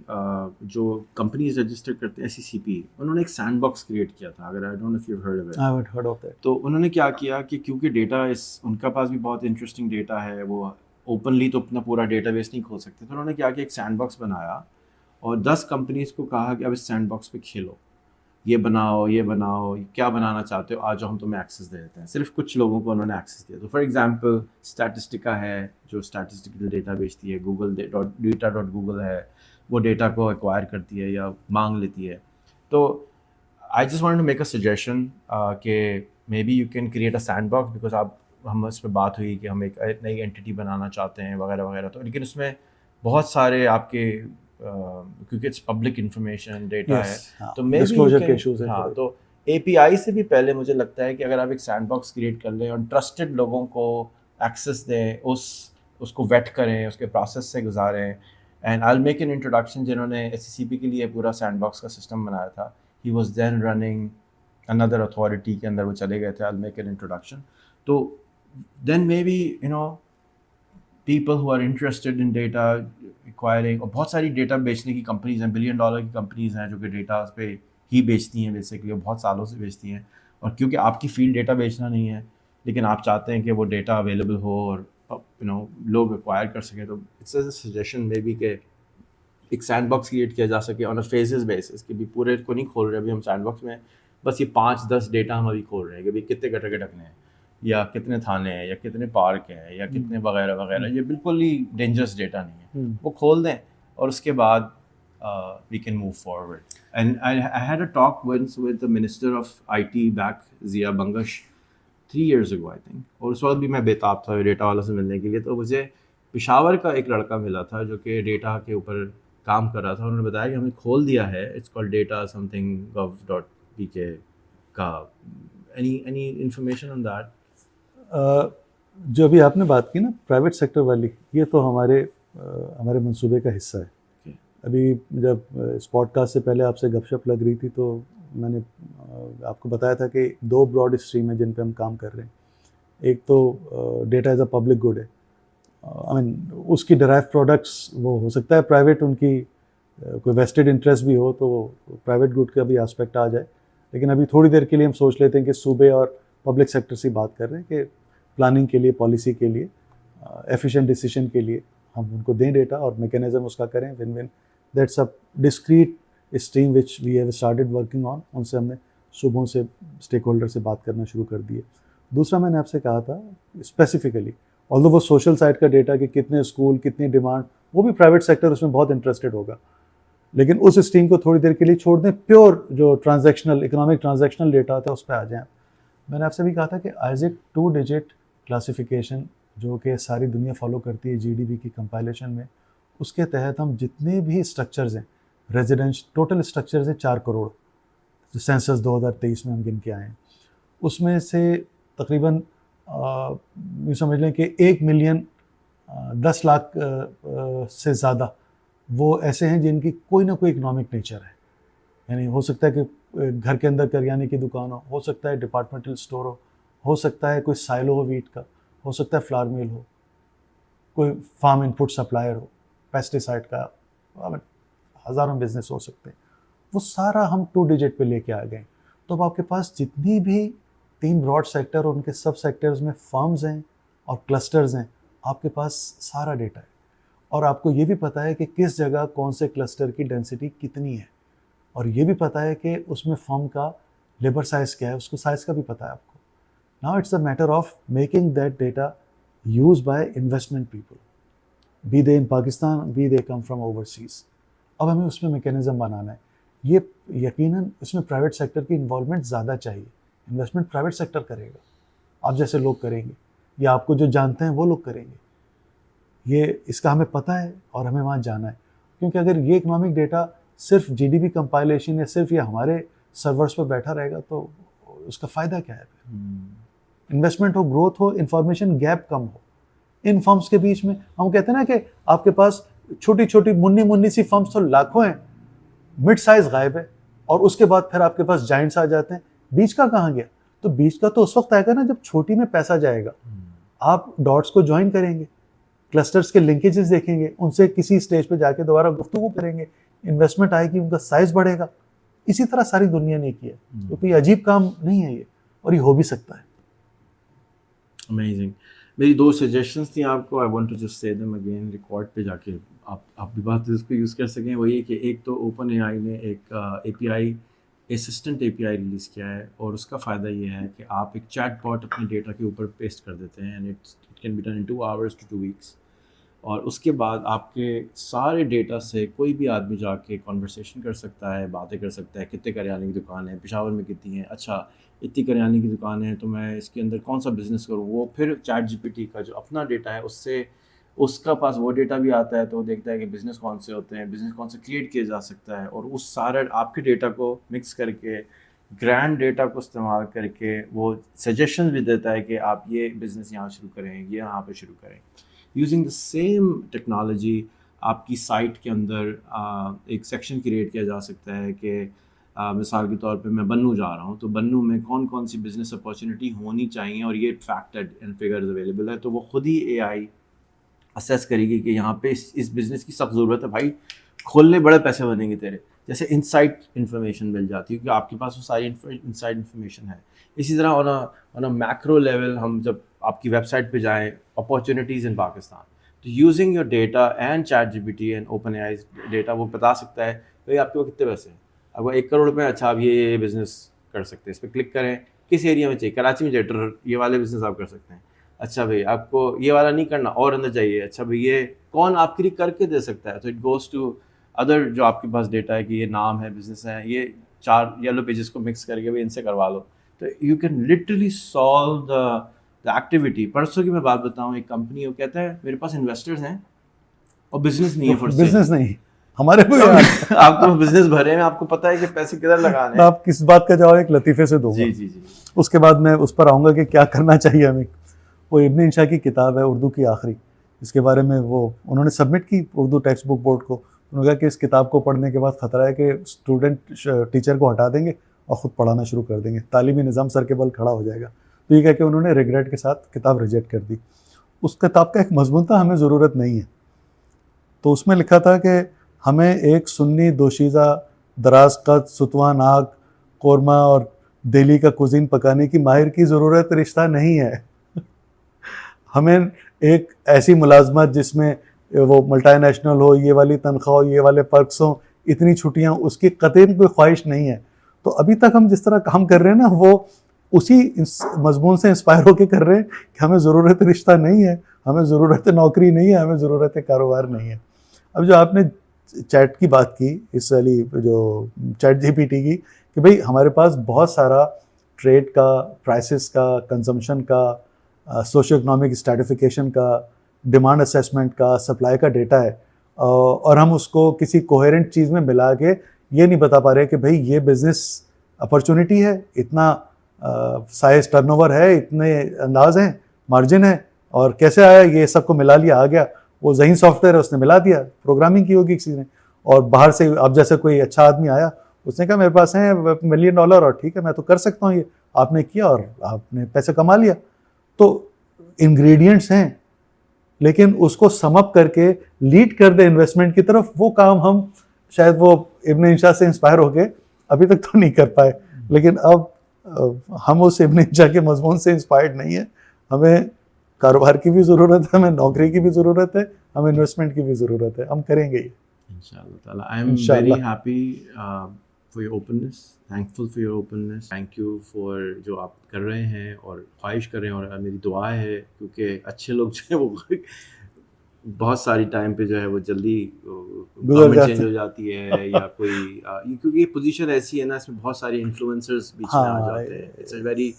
جو کمپنیز رجسٹر کرتے ہیں SCCP, انہوں نے ایک سینڈ باکس کریٹ کیا تھا. اگر I don't know if you've heard of it. I haven't heard of that. تو انہوں نے کیا کیا کہ کیونکہ ڈیٹا ان کا پاس بھی بہت انٹرسٹنگ ڈیٹا ہے, وہ اوپنلی تو اپنا پورا ڈیٹا بیس نہیں کھول سکتے. تو انہوں نے کیا کہ ایک سینڈ باکس بنایا اور 10 کمپنیز کو کہا کہ اب اس سینڈ باکس پہ کھیلو, یہ بناؤ, کیا بنانا چاہتے ہو, آ جاؤ ہم تمہیں ایکسیس دے دیتے ہیں. صرف کچھ لوگوں کو انہوں نے ایکسیس دیا. تو فار ایگزامپل اسٹیٹسٹکا ہے جو اسٹیٹسٹیکل ڈیٹا بیچتی ہے, ڈیٹا.گوگل ہے وہ ڈیٹا کو ایکوائر کرتی ہے یا مانگ لیتی ہے. تو I just want to make a suggestion کہ maybe you can create a sandbox, because ہم اس پہ بات ہوئی کہ ہم ایک نئی اینٹی بنانا چاہتے ہیں وغیرہ وغیرہ. تو لیکن اس میں بہت سارے آپ کے کیونکہ اٹس پبلک انفارمیشن ڈیٹا ہے تو مے بی ہاں, تو اے پی آئی سے بھی پہلے مجھے لگتا ہے کہ اگر آپ ایک سینڈ باکس کریٹ کر لیں اور ٹرسٹڈ لوگوں کو ایکسیس دیں, اس کو ویٹ کریں, اس کے پروسیس سے گزاریں. And I will make an introduction. جنہوں نے ایس سی سی پی کے لیے پورا سینڈ باکس کا سسٹم بنایا تھا, ہی واز دین رننگ اندر اتھارٹی کے اندر وہ چلے گئے تھے. I will make an introduction. تو then maybe you know people who are interested in data acquiring, اور بہت ساری ڈیٹا بیچنے کی کمپنیز ہیں, $1 بلین کی کمپنیز ہیں جو کہ ڈیٹا پہ ہی بیچتی ہیں بیسکلی, اور بہت سالوں سے بیچتی ہیں. اور کیونکہ آپ کی فیلڈ ڈیٹا بیچنا نہیں ہے لیکن آپ چاہتے ہیں کہ وہ ڈیٹا اویلیبل ہو اور یو نو لوگ ایکوائر کر سکیں, تو it's a suggestion maybe کہ ایک سینڈ باکس کریٹ کیا جا سکے آن اے فیزز بیسس, کہ بھی پورے کو نہیں کھول رہے ابھی ہم سینڈ باکس میں, بس یہ 5-10 ڈیٹا ہم ابھی کھول رہے ہیں کہ بھائی کتنے گٹر کے ڈکنے ہیں یا کتنے تھانے ہیں یا کتنے پارک ہیں یا کتنے وغیرہ وغیرہ. یہ بالکل ہی ڈینجرس ڈیٹا نہیں ہے, وہ کھول دیں اور اس کے بعد we can move forward. And I had a talk once with the Minister of IT back, Zia Bangash, 3 years ago I think. اور اس وقت بھی میں بیتاب تھا ڈیٹا والا سے ملنے کے لیے. تو مجھے پشاور کا ایک لڑکا ملا تھا جو کہ ڈیٹا کے اوپر کام کر رہا تھا. انہوں نے بتایا کہ ہم نے کھول دیا ہے, it's called data something gov.pk کا. any information on that? جو ابھی آپ نے بات کی نا پرائیویٹ سیکٹر والی, یہ تو ہمارے منصوبے کا حصہ ہے. ابھی جب اس پوڈ کاسٹ سے پہلے آپ سے گپ شپ لگ رہی تھی تو میں نے آپ کو بتایا تھا کہ 2 براڈ اسٹریم ہیں جن پہ ہم کام کر رہے ہیں. ایک تو data as a public good ہے, آئی مین اس کی ڈرائیو پروڈکٹس وہ ہو سکتا ہے پرائیویٹ, ان کی کوئی ویسٹڈ انٹرسٹ بھی ہو تو وہ پرائیویٹ گڈ کا بھی آسپیکٹ آ جائے. لیکن ابھی تھوڑی دیر کے لیے ہم سوچ لیتے ہیں کہ صوبے اور پبلک سیکٹر سے بات کر رہے ہیں کہ پلاننگ کے لیے, پالیسی کے لیے, ایفیشینٹ ڈیسیشن کے لیے ہم ان کو دیں ڈیٹا اور میکینزم اس کا کریں one one. That's a discrete stream which we have started working on. ان سے ہم نے صوبوں سے اسٹیک ہولڈر سے بات کرنا شروع کر دیے. دوسرا میں نے آپ سے کہا تھا اسپیسیفکلی, آلدو وہ سوشل سائڈ کا ڈیٹا کہ کتنے اسکول, کتنی ڈیمانڈ, وہ بھی پرائیویٹ سیکٹر اس میں بہت انٹرسٹڈ ہوگا. لیکن اس اسٹریم کو تھوڑی دیر کے لیے چھوڑ دیں, پیور جو ٹرانزیکشنل اکنامک ٹرانزیکشنل ڈیٹا ہوتا ہے اس پہ آ جائیں. میں نے آپ سے بھی کہا تھا کہ آئزک 2 ڈیجٹ کلاسیفیکیشن جو کہ ساری دنیا فالو کرتی ہے GDP کی کمپائلیشن میں, اس کے تحت ہم جتنے بھی اسٹرکچرز ہیں ریزیڈنش, ٹوٹل اسٹرکچرز ہیں 4 کروڑ جو سینسس 2023 میں ہم گن کے آئے ہیں. اس میں سے تقریباً یہ سمجھ لیں کہ 1 ملین 10 لاکھ سے زیادہ وہ ایسے ہیں جن کی کوئی نہ کوئی اکنامک نیچر ہے. یعنی ہو سکتا ہے کہ گھر کے اندر کریانے کی دکان ہو سکتا ہے ڈپارٹمنٹل اسٹور ہو سکتا ہے کوئی سائلو ہو ویٹ کا, ہو سکتا ہے فلاور میل ہو, کوئی فارم ان پٹ سپلائر ہو, پیسٹیسائڈ کا, ہزاروں بزنس ہو سکتے ہیں. وہ سارا ہم 2 ڈیجٹ پہ لے کے آ گئے. تو اب آپ کے پاس جتنی بھی 3 براڈ سیکٹر اور ان کے سب سیکٹرز میں فارمز ہیں اور کلسٹرز ہیں, آپ کے پاس سارا ڈیٹا ہے. اور آپ کو یہ بھی پتہ ہے کہ کس جگہ کون سے کلسٹر کی ڈینسٹی کتنی ہے, اور یہ بھی پتہ ہے کہ اس میں فرم کا لیبر سائز کیا ہے, اس کو سائز کا بھی پتہ ہے آپ کو. Now it's a matter of making that data use by investment people, be they in Pakistan, be they come from overseas. اب ہمیں اس میں میکینزم بنانا ہے. یہ یقیناً اس میں پرائیویٹ سیکٹر کی انوالومنٹ زیادہ چاہیے. انویسٹمنٹ پرائیویٹ سیکٹر کرے گا, آپ جیسے لوگ کریں گے, یا آپ کو جو جانتے ہیں وہ لوگ کریں گے. یہ اس کا ہمیں پتہ ہے اور ہمیں وہاں جانا ہے. کیونکہ اگر یہ اکنامک ڈیٹا صرف GDP کمپائلیشن یا صرف یہ ہمارے سرورز پہ بیٹھا رہے گا تو اس کا فائدہ کیا ہے؟ انویسٹمنٹ ہو, گروتھ ہو, انفارمیشن گیپ کم ہو. ان فرمز کے بیچ میں ہم کہتے ہیں نا کہ آپ کے پاس چھوٹی چھوٹی منی سی فرمز تو لاکھوں ہیں, مڈ سائز غائب ہے, اور اس کے بعد پھر آپ کے پاس جائنٹس آ جاتے ہیں. بیچ کا کہاں گیا؟ تو بیچ کا تو اس وقت آئے گا نا جب چھوٹی میں پیسہ جائے گا. آپ ڈاٹس کو جوائن کریں گے, کلسٹرز کے لنکیجز دیکھیں گے, ان سے کسی اسٹیج پہ جا کے دوبارہ گفتگو کریں گے, انویسٹمنٹ آئے گی, ان کا سائز بڑھے گا. اسی طرح ساری دنیا نے کیا ہے. تو کوئی عجیب کام نہیں ہے یہ, اور یہ ہو بھی سکتا ہے. Amazing. میری 2 سجیشنس تھیں آپ کو. I want to just say them again record پہ جا کے آپ بھی بات اس کو یوز کر سکیں. وہ یہ کہ ایک تو اوپن اے آئی نے ایک اے پی آئی اسسٹنٹ اے پی آئی ریلیز کیا ہے, اور اس کا فائدہ یہ ہے کہ آپ ایک چیٹ باٹ اپنے ڈیٹا کے اوپر پیسٹ کر دیتے ہیں, and it can be done in 2 hours to 2 weeks. اور اس کے بعد آپ کے سارے ڈیٹا سے کوئی بھی آدمی جا کے کانورسیشن کر سکتا ہے, باتیں کر سکتا ہے. کتنے کریانے کی دکان ہے پشاور میں, کتنی ہے, اچھا اتنی کریانے کی دکان ہے تو میں اس کے اندر کون سا بزنس کروں. وہ پھر چیٹ جی پی ٹی کا جو اپنا ڈیٹا ہے اس سے اس کا پاس وہ ڈیٹا بھی آتا ہے, تو وہ دیکھتا ہے کہ بزنس کون سے ہوتے ہیں, بزنس کون سے کریٹ کیا جا سکتا ہے, اور اس سارے آپ کے ڈیٹا کو مکس کر کے گرینڈ ڈیٹا کو استعمال کر کے وہ سجیشن بھی دیتا ہے کہ آپ یہ بزنس یہاں شروع کریں, یہ یہاں پہ شروع کریں. یوزنگ دا سیم ٹیکنالوجی آپ کی سائٹ کے اندر ایک سیکشن کریٹ کیا جا سکتا ہے کہ مثال کے طور پہ میں بنو جا رہا ہوں, تو بنو میں کون کون سی بزنس اپارچونیٹی ہونی چاہیے, اور یہ فیکٹڈ اینڈ فگرز اویلیبل ہے. تو وہ خود ہی اے آئی اسیس کرے گی کہ یہاں پہ اس بزنس کی سخت ضرورت ہے بھائی, کھولنے بڑے پیسے بنیں گے تیرے. جیسے انسائٹ انفارمیشن مل جاتی ہے کیونکہ آپ کے پاس وہ ساری انسائٹ انفارمیشن ہے. اسی طرح آن اے میکرو لیول ہم جب آپ کی ویب سائٹ پہ جائیں, اپارچونیٹیز ان پاکستان, تو using your data and ChatGPT and OpenAI data, وہ بتا سکتا ہے بھائی آپ کے وہ کتنے پیسے ہیں. اب وہ 1 کروڑ روپے, اچھا آپ یہ بزنس کر سکتے ہیں, اس پہ کلک کریں, کس ایریا میں چاہیے, کراچی میں چاہیے, یہ والے بزنس آپ کر سکتے ہیں. اچھا بھائی آپ کو یہ والا نہیں کرنا اور اندر چاہیے, اچھا بھائی یہ کون آپ کے لیے کر کے دے سکتا ہے. تو اٹ گوز ٹو ادر جو آپ کے پاس ڈیٹا ہے کہ یہ نام ہے, بزنس ہے, یہ 4 یلو پیجز کو مکس کر کے بھائی ان سے کروا لو. تو you can literally solve the activity. پرسوں کی میں بات بتاؤں, ایک کمپنی وہ کہتا ہے میرے پاس انویسٹرز ہیں اور بزنس نہیں ہے فار سیل. بزنس نہیں ہمارے کو آپ کو بزنس بھرے ہیں, آپ کو پتہ ہے کہ پیسے کدھر لگانے ہیں. آپ کس بات کا جواب ایک لطیفے سے دوں گا. جی. اس کے بعد میں اس پر آؤں گا کہ کیا کرنا چاہیے ہمیں. وہ ابن انشا کی کتاب ہے اردو کی آخری, اس کے بارے میں وہ انہوں نے سبمٹ کی اردو ٹیکسٹ بک بورڈ کو. انہوں نے کہا کہ اس کتاب کو پڑھنے کے بعد خطرہ ہے کہ اسٹوڈنٹ ٹیچر کو ہٹا دیں گے اور خود پڑھانا شروع کر دیں گے, تعلیمی نظام سر کے بل کھڑا ہو جائے گا. تو یہ کہہ کے انہوں نے ریگریٹ کے ساتھ کتاب ریجیکٹ کر دی. اس کتاب کا ایک مضمون تھا ہمیں ضرورت نہیں ہے. تو اس میں لکھا تھا کہ ہمیں ایک سنی دوشیزہ دراز قد ستواں ناک قورمہ اور دہلی کا کوزین پکانے کی ماہر کی ضرورت رشتہ نہیں ہے. ہمیں ایک ایسی ملازمت جس میں وہ ملٹی نیشنل ہو, یہ والی تنخواہ ہو, یہ والے پرکس ہوں, اتنی چھٹیاں, اس کی قطعی کوئی خواہش نہیں ہے. تو ابھی تک ہم جس طرح کام کر رہے ہیں نا, وہ اسی مضمون سے انسپائر ہو کے کر رہے ہیں کہ ہمیں ضرورت رشتہ نہیں ہے, ہمیں ضرورت نوکری نہیں ہے, ہمیں ضرورت کاروبار نہیں ہے. اب جو آپ نے چیٹ کی بات کی, اس والی جو چیٹ جی پی ٹی کی, کہ بھئی ہمارے پاس بہت سارا ٹریڈ کا, پرائسز کا, کنزمپشن کا, سوشو اکنامک اسٹریٹیفیکیشن کا, ڈیمانڈ اسیسمنٹ کا, سپلائی کا ڈیٹا ہے, اور ہم اس کو کسی کوہیرنٹ چیز میں ملا کے یہ نہیں بتا پا رہے کہ بھئی یہ بزنس اپرچونٹی ہے, اتنا سائز ٹرن اوور ہے, اتنے انداز ہیں, مارجن ہے, اور کیسے آیا, یہ سب کو ملا لیا, آ گیا. وہ ذہین سافٹ ویئر ہے, اس نے ملا دیا, پروگرامنگ کی ہوگی کسی نے, اور باہر سے اب جیسے کوئی اچھا آدمی آیا, اس نے کہا میرے پاس ہیں $1 ملین, اور ٹھیک ہے میں تو کر سکتا ہوں, یہ آپ نے کیا اور آپ نے پیسے کما لیا. تو انگریڈینٹس ہیں, لیکن اس کو سم اپ کر کے لیڈ کر دے انویسٹمنٹ کی طرف, وہ کام ہم شاید وہ ابن انشا سے انسپائر ہو کے ابھی تک تو نہیں کر پائے. لیکن اب ہم اس ابن انشا کے مضمون سے انسپائرڈ نہیں ہیں. ہمیں کاروبار کی بھی ضرورت ہے, ہمیں نوکری کی بھی ضرورت ہے, ہمیں انویسٹمنٹ کی بھی ضرورت ہے. ہم کریں گے یہ انشاءاللہ تعالیٰ. آئی am very happy for your openness, thankful for your openness. Thank you for جو آپ کر رہے ہیں اور خواہش کر رہے ہیں, اور میری دعا ہے کیونکہ اچھے لوگ جو ہیں وہ بہت ساری ٹائم پہ جو ہے وہ جلدی گورنمنٹ چینج ہو جاتی ہے یا کوئی, کیونکہ یہ پوزیشن ایسی ہے نا, اس میں بہت سارے انفلوئنسرز بیچ میں آ جاتے ہیں. اٹس اے ویری,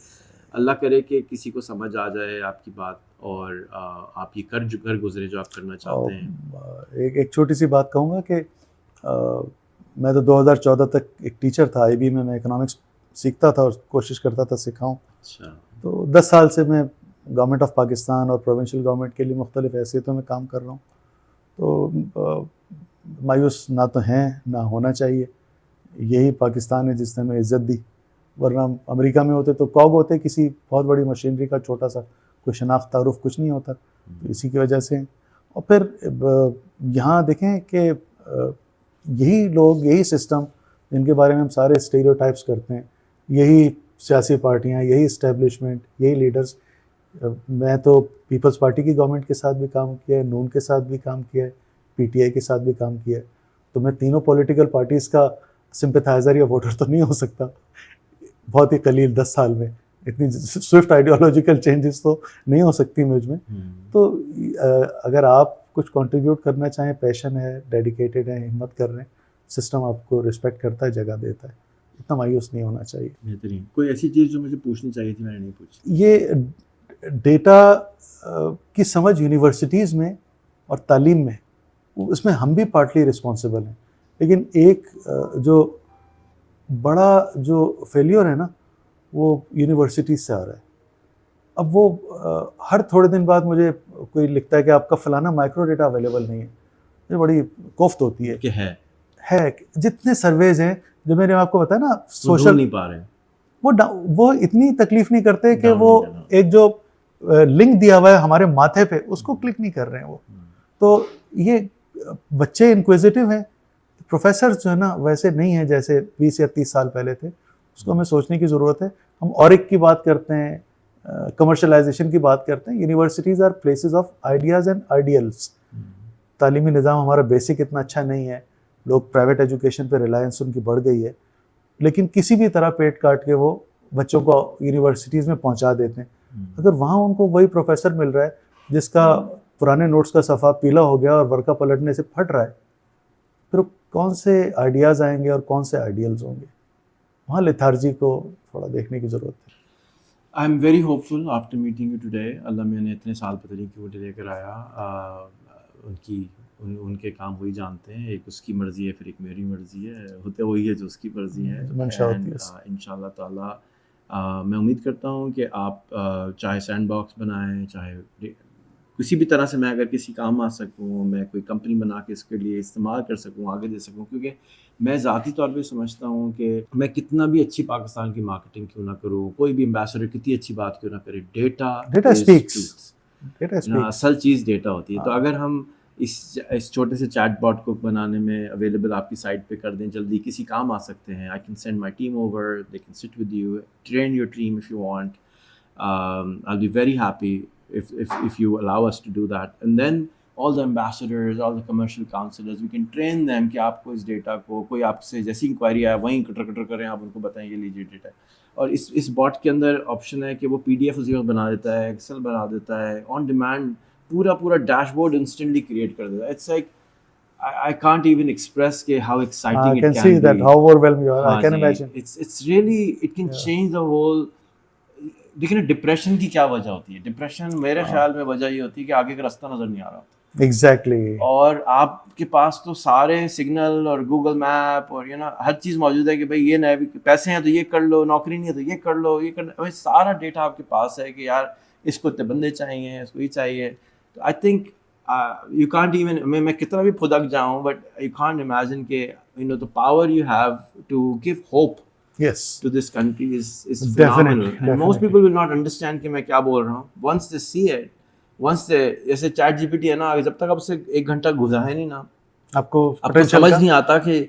اللہ کرے کہ کسی کو سمجھ آ جائے آپ کی بات, اور آپ یہ کر گزرے جو آپ کرنا چاہتے ہیں. ایک چھوٹی سی بات کہوں گا کہ میں تو 2014 تک ایک ٹیچر تھا, آئی بی میں اکنامکس سیکھتا تھا اور کوشش کرتا تھا سکھاؤں. اچھا. تو 10 سال سے میں گورنمنٹ آف پاکستان اور پروونشل گورنمنٹ کے لیے مختلف حیثیتوں میں کام کر رہا ہوں. تو مایوس نہ تو ہیں نہ ہونا چاہیے. یہی پاکستان ہے جس نے ہمیں عزت دی, ورنہ امریکہ میں ہوتے تو کاگ ہوتے, کسی بہت بڑی مشینری کا چھوٹا سا, کوئی شناخت تعارف کچھ نہیں ہوتا. تو اسی کی وجہ سے. اور پھر یہاں دیکھیں کہ یہی لوگ, یہی سسٹم جن کے بارے میں ہم سارے اسٹیریوٹائپس کرتے ہیں, یہی سیاسی پارٹیاں, یہی اسٹیبلشمنٹ, یہی لیڈرز, میں تو پیپلز پارٹی کی گورنمنٹ کے ساتھ بھی کام کیا ہے, نون کے ساتھ بھی کام کیا ہے, پی ٹی آئی کے ساتھ بھی کام کیا ہے, تو میں تینوں پولیٹیکل پارٹیز کا سمپیتھائزر یا ووٹر تو نہیں ہو سکتا, بہت ہی قلیل 10 سال میں اتنی سوئفٹ آئیڈیالوجیکل چینجز تو نہیں ہو سکتی مجھ میں. تو اگر آپ کچھ کنٹریبیوٹ کرنا چاہیں, پیشن ہے, ڈیڈیکیٹڈ ہیں, ہمت کر رہے ہیں, سسٹم آپ کو رسپیکٹ کرتا ہے, جگہ دیتا ہے, اتنا مایوس نہیں ہونا چاہیے. بہترین. کوئی ایسی چیز جو مجھے پوچھنی چاہیے تھی میں نے نہیں پوچھی؟ یہ ڈیٹا کی سمجھ یونیورسٹیز میں اور تعلیم میں, اس میں ہم بھی پارٹلی رسپانسبل ہیں, لیکن ایک جو بڑا جو فیلیور ہے نا وہ یونیورسٹیز سے آ رہا ہے. اب وہ ہر تھوڑے دن بعد مجھے کوئی لکھتا ہے کہ آپ کا فلانا مائکرو ڈیٹا اویلیبل نہیں ہے, یہ بڑی کوفت ہوتی ہے کہ ہے جتنے سرویز ہیں جو میں نے آپ کو بتایا نا سوشل نہیں پا رہے, وہ اتنی تکلیف نہیں کرتے کہ Down وہ نہیں کرنا. ایک جو لنک دیا ہوا ہے ہمارے ماتھے پہ اس کو کلک نہیں کر رہے ہیں وہ. تو یہ بچے انکویزیٹو ہیں, پروفیسر جو ہے نا ویسے نہیں ہیں جیسے 20 یا 30 سال پہلے تھے, اس کو ہمیں سوچنے کی ضرورت ہے. ہم اورک کی بات کرتے ہیں, کمرشلائزیشن کی بات کرتے ہیں, universities are places of ideas and ideals. تعلیمی نظام ہمارا بیسک اتنا اچھا نہیں ہے, لوگ پرائیویٹ ایجوکیشن پہ ریلائنس ان کی بڑھ گئی ہے, لیکن کسی بھی طرح پیٹ کاٹ کے وہ بچوں کو یونیورسٹیز میں پہنچا دیتے ہیں. اگر وہاں ان کو وہی پروفیسر مل رہا ہے جس کا پرانے نوٹس کا صفحہ پیلا ہو گیا اور ورقہ پلٹنے سے پھٹ رہا ہے, پھر کون سے آئیڈیاز آئیں گے اور کون سے آئیڈیلز ہوں گے؟ وہاں لیتھارجی کو تھوڑا دیکھنے کی ضرورت ہے. I am very hopeful after meeting you today. اللہ میں نے اتنے سال پتہ نہیں کیوں لے کر آیا, ان کے کام وہی جانتے ہیں, ایک اس کی مرضی ہے پھر ایک میری مرضی ہے, ہوتے وہی ہے جو اس کی مرضی ہے. ان شاء اللہ تعالیٰ میں امید کرتا ہوں کہ آپ چاہے سینڈ باکس بنائیں, چاہے کسی بھی طرح سے میں اگر کسی کام آ سکوں, میں کوئی کمپنی بنا کے اس کے لیے استعمال کر سکوں, آگے دے سکوں, کیونکہ میں ذاتی طور پہ سمجھتا ہوں کہ میں کتنا بھی اچھی پاکستان کی مارکیٹنگ کیوں نہ کروں, کوئی بھی امبیسڈر کتنی اچھی بات کیوں نہ کرے, ڈیٹا اسپیکس. اصل چیز ڈیٹا ہوتی ہے. تو اگر ہم اس چھوٹے سے چیٹ باٹ کو بنانے میں اویلیبل آپ کی سائٹ پہ کر دیں, جلدی کسی کام آ سکتے ہیں. I can send my team over, they can sit with you, train your team if you want. I'll be very happy if you allow us to do that. And then all the ambassadors, all the commercial counselors, we can train them کہ آپ کو اس data کو کوئی آپ سے جیسی inquiry آئے وہیں کٹر کریں, آپ ان کو بتائیں یہ لیجیے ڈیٹا. اور اس باٹ کے اندر آپشن ہے کہ وہ پی ڈی ایف بنا دیتا ہے, ایکسل بنا دیتا ہے, آن ڈیمانڈ پورا ڈیش بورڈ انسٹنٹلی کریٹ کر دیتا ہے. It's like I can't even express how exciting it can be. I can see that, how overwhelmed you are. I can imagine. It's really, it can change the whole. دیکھیں نا, depression کی کیا وجہ ہوتی ہے؟ ڈپریشن میرے خیال میں وجہ یہ ہوتی ہے کہ آگے کا راستہ نظر نہیں آ رہا ہوتا. ایگزیکٹلی. اور آپ کے پاس تو سارے سگنل اور گوگل میپ اور ہر چیز موجود ہے کہ بھائی یہ نئے پیسے ہیں تو یہ کر لو, نوکری نہیں ہے تو یہ کر لو, یہ کر لو. سارا ڈیٹا آپ کے پاس ہے کہ یار اس کو اتنے بندے چاہیے, اس کو یہ چاہیے. تو I think you can't even, میں کتنا بھی پھدک جاؤں, but you can't imagine کہ the power you have to give hope to this country is phenomenal. And most people will not understand کہ میں کیا بول رہا ہوں. Once they see it, once they, جیسے چیٹ جی پی ٹی ہے نا, جب تک آپ سے 1 گھنٹہ گزرا ہے نہیں نا, آپ کو سمجھ نہیں آتا کہ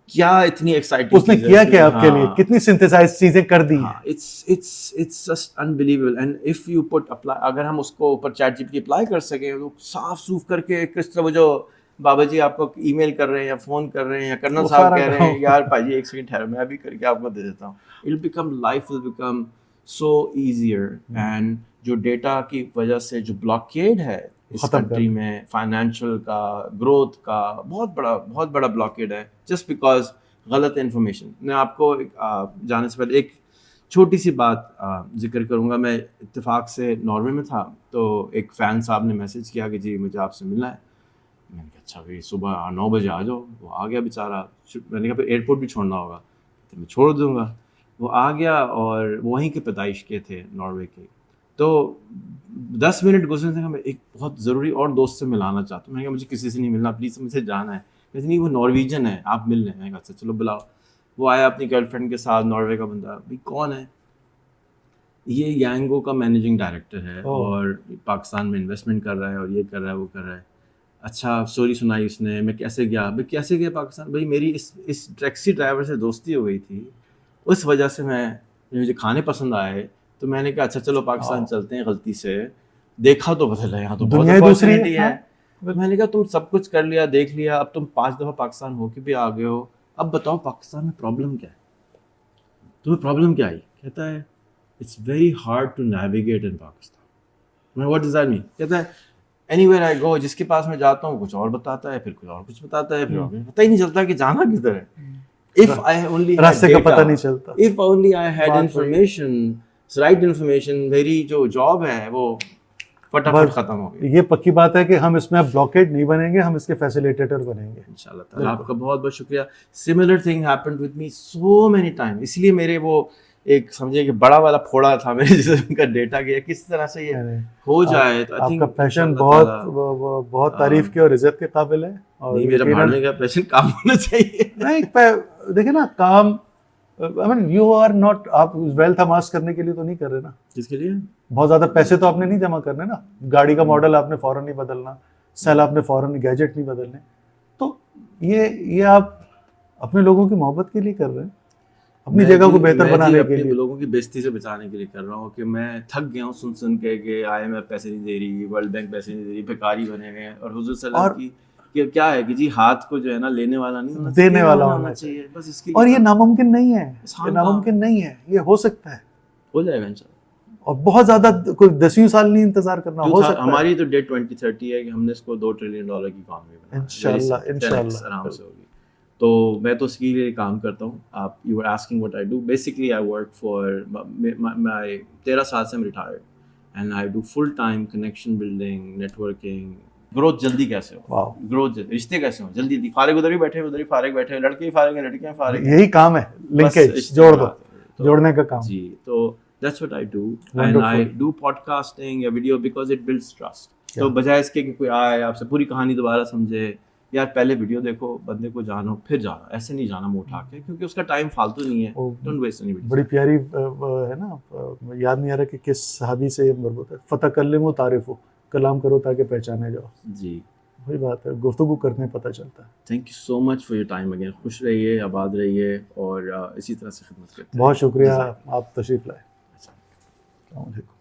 کیا اتنی ایکسائٹنگ اس نے کیا کیا آپ کے لیے, کتنی سنتھیسائز چیزیں کر دی ہیں. It's just unbelievable. And if you put apply, اگر ہم اس کو اوپر ChatGPT apply کر سکیں تو صاف صوف کر کے, کس طرح وہ جو بابا جی آپ کو ای میل کر رہے ہیں یا فون کر رہے ہیں یا کرنل صاحب کہہ رہے ہیں یار بھائی 1 سیکنڈ ٹھہرو میں ابھی کر کے آپ کو دے دیتا ہوں, life will become so easier. And جو ڈیٹا کی وجہ سے جو بلاکیڈ ہے اس کنٹری میں, فائنینشیل کا, گروتھ کا بہت بڑا بلاکیڈ ہے, جسٹ بیکاز غلط انفارمیشن. میں آپ کو جانے سے پہلے ایک چھوٹی سی بات ذکر کروں گا. میں اتفاق سے ناروے میں تھا تو ایک فین صاحب نے میسج کیا کہ جی مجھے آپ سے ملنا ہے. میں نے کہا اچھا بھائی صبح 9 بجے آ جاؤ. وہ آ گیا بیچارہ. میں نے کہا پھر ایئرپورٹ بھی چھوڑنا ہوگا تو میں چھوڑ دوں گا. وہ آ گیا اور وہیں کے پیدائش کے تھے ناروے کے. تو 10 منٹ گزرنے سے میں ایک بہت ضروری اور دوست سے ملانا چاہتا ہوں. میں نے کہا مجھے کسی سے نہیں ملنا پلیز, مجھے جانا ہے. لیکن نہیں وہ نارویجن ہے, آپ مل لیں. میں نے کہا اچھا چلو بلاؤ. وہ آیا اپنی گرل فرینڈ کے ساتھ, ناروے کا بندہ. بھائی کون ہے یہ؟ یانگو کا مینیجنگ ڈائریکٹر ہے اور پاکستان میں انویسٹمنٹ کر رہا ہے اور یہ کر رہا ہے وہ کر رہا ہے. اچھا اسٹوری سنائی اس نے, میں کیسے گیا. بھائی کیسے گیا پاکستان؟ بھائی میری اس ٹیکسی ڈرائیور سے دوستی ہو گئی تھی, اس وجہ سے مجھے کھانے پسند آئے تو میں نے کہا اچھا چلو پاکستان چلتے ہیں, غلطی سے دیکھا تو پتہ لگا یہاں تو دنیا بہت دوسری اپارچونیٹی ہے. ہے. میں نے کہا تم سب کچھ کر لیا, دیکھ لیا, اب تم 5 دفعہ پاکستان ہو کے بھی آ گئے ہو, اب بتاؤ پاکستان میں پرابلم کیا ہے, تمہیں پرابلم کیا آئی؟ کہتا ہے it's very hard to navigate in Pakistan. میں واٹ ڈز دیٹ مین؟ کہتا ہے اینی ویئر آئی گو, جس کے پاس میں جاتا ہوں کچھ اور بتاتا ہے, پھر کچھ اور کچھ بتاتا ہے, پھر پتہ ہی نہیں چلتا کہ جانا کدھر ہے. If I only had راستے کا data, پتہ نہیں چلتا. if only I had information, right information, میری جو جاب ہے وہ فٹافٹ ختم ہو گئی. یہ پکی بات ہے کہ ہم اس میں اب بلاکیڈ نہیں بنیں گے, ہم اس کے فیسیلیٹیٹر بنیں گے ان شاء اللہ تعالیٰ. آپ کا بہت بہت شکریہ. Similar thing happened with me so many time. اس لیے میرے وہ ایک سمجھے کہ بڑا والا پھوڑا تھا میرے جسم کا ڈیٹا گیا, کس طرح سے یہ ہو جائے. آپ کا پیشن بہت تعریف کی اور عزت کے قابل ہے. نہیں, میرا بھاڑنے کا پیشن کام ہونا چاہیے. نہیں دیکھیں نا, کام یو آر ناٹ, آپ ویلتھ اماس کرنے کے لیے تو نہیں کر رہے نا. کس کے لیے؟ بہت زیادہ پیسے تو آپ نے نہیں جمع کرنے نا, گاڑی کا ماڈل آپ نے فوراً نہیں بدلنا, سیل آپ نے فوراً گیجٹ نہیں بدلنے. تو یہ آپ اپنے لوگوں کی محبت کے لیے کر رہے ہیں, اپنی جگہ کو بہتر بنانے کے لیے, لوگوں کی بےزتی سے بچانے کے لیے کر رہا ہوں. کہ میں تھک گیا ہوں سن کے کہ IMF پیسے نہیں دے رہی, ورلڈ بینک پیسے نہیں دے رہی, بھکاری بنے ہوئے ہیں. اور حضور صلی اللہ علیہ وسلم کی کیا ہے کہ جی ہاتھ کو جو ہے نا لینے والا نہیں ہونا, دینے والا ہونا چاہیے بس اس کے لیے. اور یہ ناممکن نہیں ہے, یہ ناممکن نہیں ہے, یہ ہو سکتا ہے, ہو جائے گا انشاءاللہ. اور بہت زیادہ کوئی 10 سال نہیں انتظار کرنا, ہو سکتا ہے. ہماری تو ڈیٹ 2030 ہے کہ ہم نے اس کو $2 ٹریلین کی اکانومی بنانا ہے انشاءاللہ آرام سے ہوگی. تو میں تو اس کے لیے کام کرتا ہوں. آپ you are asking what I do. Basically I work for 13 سال سے ہم retired, and I do full time connection building, networking. Growth جلدی کیسے ہو, گروتھ رشتے کیسے ہوں جلدی, فارغ ادھر ہی بیٹھے, ادھر ہی فارغ بیٹھے, لڑکے بھی فارغ ہیں, لڑکیاں فارغ ہیں, یہی کام ہے, لنکیج جوڑ دو, جوڑنے کا کام. جی, تو that's what I do. And I do podcasting یا video because it builds trust. تو بجائے اس کے کہ کوئی آئے آپ سے پوری کہانی دوبارہ سمجھے, یا پہلے ویڈیو دیکھو, بندے کو جانو, پھر جانا. ایسے نہیں جانا منہ اٹھا کے, کیونکہ اس کا ٹائم فالتو نہیں ہے. Don't waste any video. بڑی پیاری ہے نا, یاد نہیں آ رہا کہ کس صحابی سے یہ مربوط ہے, فتکلموا تعرفوا, کلام کرو تاکہ پہچانے جاؤ. جی وہی بات ہے, گفتگو کرنے پتہ چلتا ہے. Thank you so much for your time again. خوش رہیے, آباد رہیے, اور اسی طرح سے خدمت کرتے ہیں. بہت شکریہ, آپ تشریف لائے. السلام علیکم.